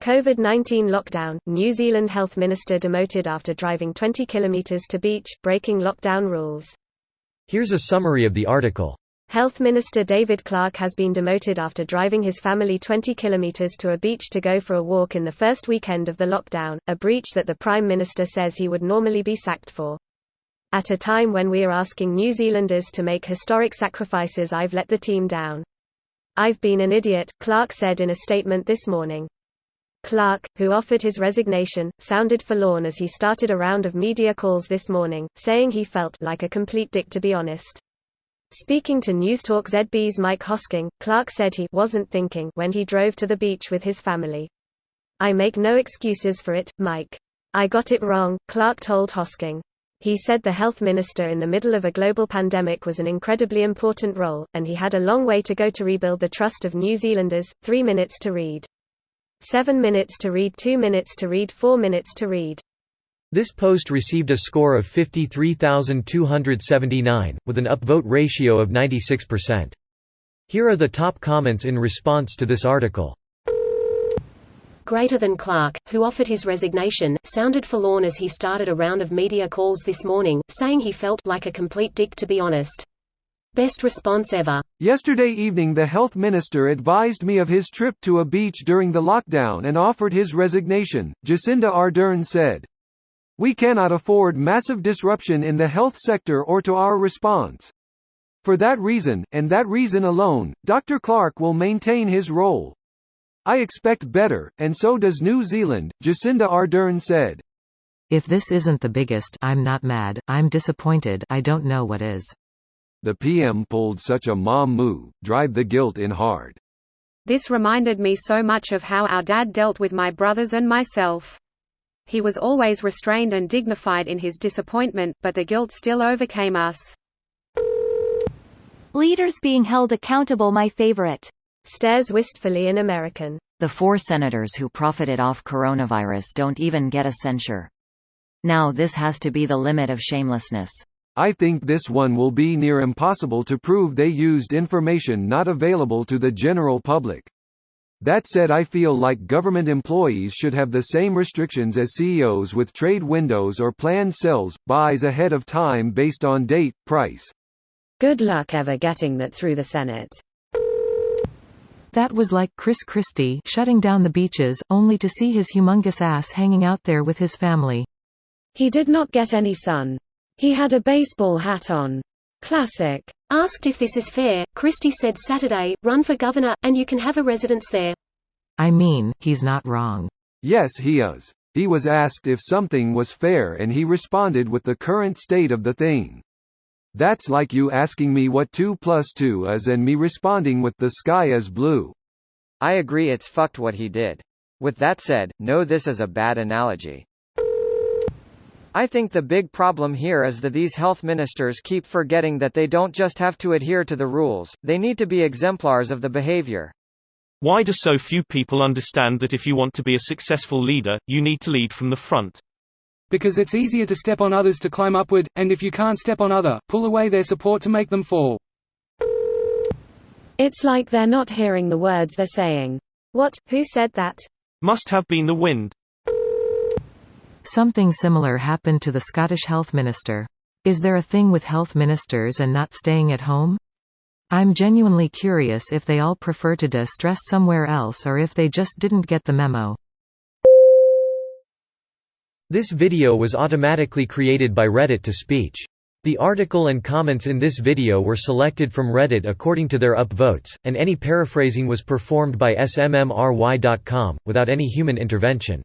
COVID-19 lockdown, New Zealand Health Minister demoted after driving 20 kilometers to beach, breaking lockdown rules. Here's a summary of the article. Health Minister David Clark has been demoted after driving his family 20 kilometers to a beach to go for a walk in the first weekend of the lockdown, a breach that the Prime Minister says he would normally be sacked for. At a time when we are asking New Zealanders to make historic sacrifices, I've let the team down. I've been an idiot, Clark said in a statement this morning. Clark, who offered his resignation, sounded forlorn as he started a round of media calls this morning, saying he felt like a complete dick, to be honest. Speaking to Newstalk ZB's Mike Hosking, Clark said he wasn't thinking when he drove to the beach with his family. "I make no excuses for it, Mike. I got it wrong," Clark told Hosking. He said the health minister in the middle of a global pandemic was an incredibly important role, and he had a long way to go to rebuild the trust of New Zealanders. 3 minutes to read. 7 minutes to read, 2 minutes to read, 4 minutes to read. This post received a score of 53,279, with an upvote ratio of 96%. Here are the top comments in response to this article. Greater than Clark, who offered his resignation, sounded forlorn as he started a round of media calls this morning, saying he felt like a complete dick, to be honest. Best response ever. Yesterday evening the health minister advised me of his trip to a beach during the lockdown and offered his resignation, Jacinda Ardern said. We cannot afford massive disruption in the health sector or to our response. For that reason, and that reason alone, Dr. Clark will maintain his role. I expect better, and so does New Zealand, Jacinda Ardern said. If this isn't the biggest, I'm not mad, I'm disappointed, I don't know what is. The PM pulled such a mom move, drive the guilt in hard. This reminded me so much of how our dad dealt with my brothers and myself. He was always restrained and dignified in his disappointment, but the guilt still overcame us. Leaders being held accountable, my favorite. Stares wistfully in American. The 4 senators who profited off coronavirus don't even get a censure. Now this has to be the limit of shamelessness. I think this one will be near impossible to prove they used information not available to the general public. That said, I feel like government employees should have the same restrictions as CEOs with trade windows or planned sales, buys ahead of time based on date, price. Good luck ever getting that through the Senate. That was like Chris Christie shutting down the beaches, only to see his humongous ass hanging out there with his family. He did not get any sun. He had a baseball hat on. Classic. Asked if this is fair, Christie said Saturday, run for governor, and you can have a residence there. I mean, he's not wrong. Yes, he is. He was asked if something was fair and he responded with the current state of the thing. That's like you asking me what 2 + 2 is and me responding with the sky is blue. I agree, it's fucked what he did. With that said, no, this is a bad analogy. I think the big problem here is that these health ministers keep forgetting that they don't just have to adhere to the rules, they need to be exemplars of the behavior. Why do so few people understand that if you want to be a successful leader, you need to lead from the front? Because it's easier to step on others to climb upward, and if you can't step on other, pull away their support to make them fall. It's like they're not hearing the words they're saying. What? Who said that? Must have been the wind. Something similar happened to the Scottish health minister. Is there a thing with health ministers and not staying at home? I'm genuinely curious if they all prefer to de-stress somewhere else or if they just didn't get the memo. This video was automatically created by Reddit to speech. The article and comments in this video were selected from Reddit according to their upvotes, and any paraphrasing was performed by smmry.com, without any human intervention.